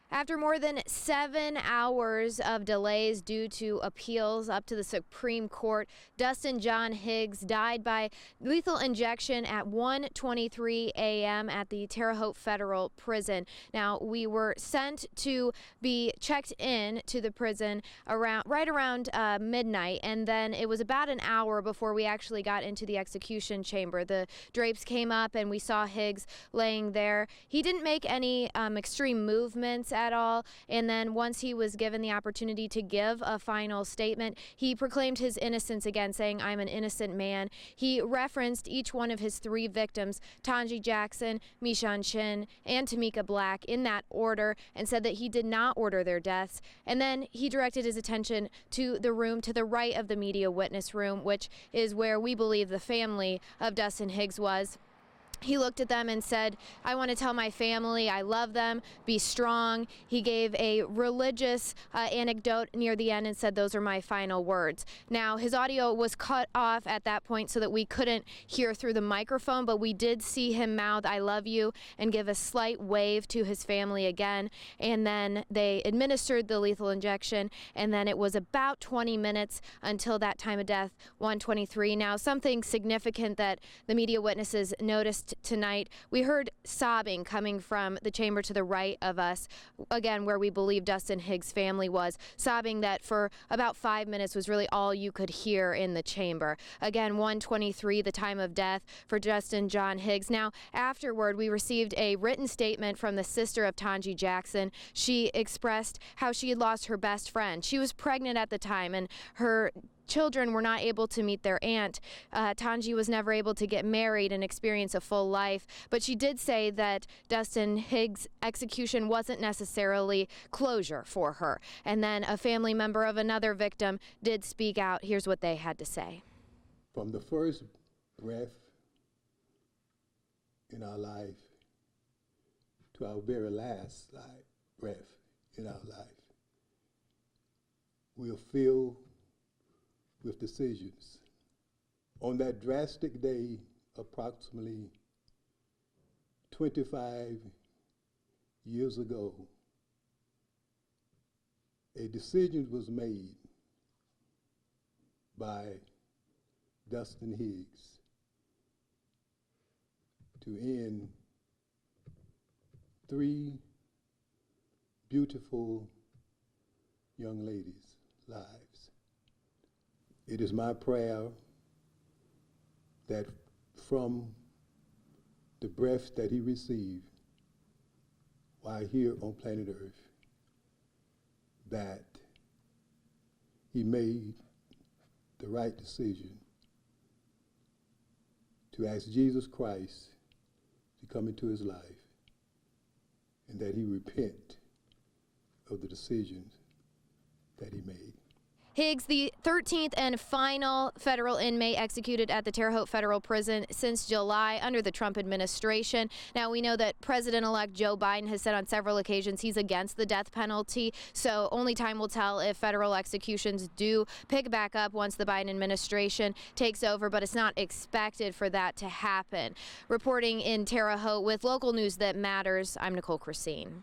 After more than 7 hours of delays due to appeals up to the Supreme Court, Dustin John Higgs died by lethal injection at 1:23 a.m. at the Terre Haute Federal Prison. Now, we were sent to be checked in to the prison right around midnight, and then it was about an hour before we actually got into the execution chamber. The drapes came up and we saw Higgs laying there. He didn't make any extreme movements at all, and then once he was given the opportunity to give a final statement, he proclaimed his innocence again, saying, "I'm an innocent man." He referenced each one of his 3 victims, Tanji Jackson, Mishan Chin, and Tamika Black, in that order, and said that he did not order their deaths. And then he directed his attention to the room to the right of the media witness room, which is where we believe the family of Dustin Higgs was. He looked at them and said, "I want to tell my family I love them, be strong." He gave a religious anecdote near the end and said, "Those are my final words." Now, his audio was cut off at that point so that we couldn't hear through the microphone, but we did see him mouth, "I love you," and give a slight wave to his family again. And then they administered the lethal injection, and then it was about 20 minutes until that time of death, 1:23. Now, something significant that the media witnesses noticed tonight, we heard sobbing coming from the chamber to the right of us, again where we believe Dustin Higgs' family was, sobbing that for about 5 minutes was really all you could hear in the chamber. Again, 1:23, the time of death for Dustin John Higgs. Now, afterward, we received a written statement from the sister of Tanji Jackson. She expressed how she had lost her best friend. She was pregnant at the time, and her children were not able to meet their aunt. Tanji was never able to get married and experience a full life, but she did say that Dustin Higgs' execution wasn't necessarily closure for her. And then a family member of another victim did speak out. Here's what they had to say. From the first breath in our life to our very last breath in our life, we'll feel with decisions. On that drastic day, approximately 25 years ago, a decision was made by Dustin Higgs to end 3 beautiful young ladies' lives. It is my prayer that from the breath that he received while here on planet Earth, that he made the right decision to ask Jesus Christ to come into his life, and that he repent of the decisions that he made. Higgs, the 13th and final federal inmate executed at the Terre Haute Federal Prison since July under the Trump administration. Now, we know that President-elect Joe Biden has said on several occasions he's against the death penalty, so only time will tell if federal executions do pick back up once the Biden administration takes over, but it's not expected for that to happen. Reporting in Terre Haute with local news that matters, I'm Nicole Krasean.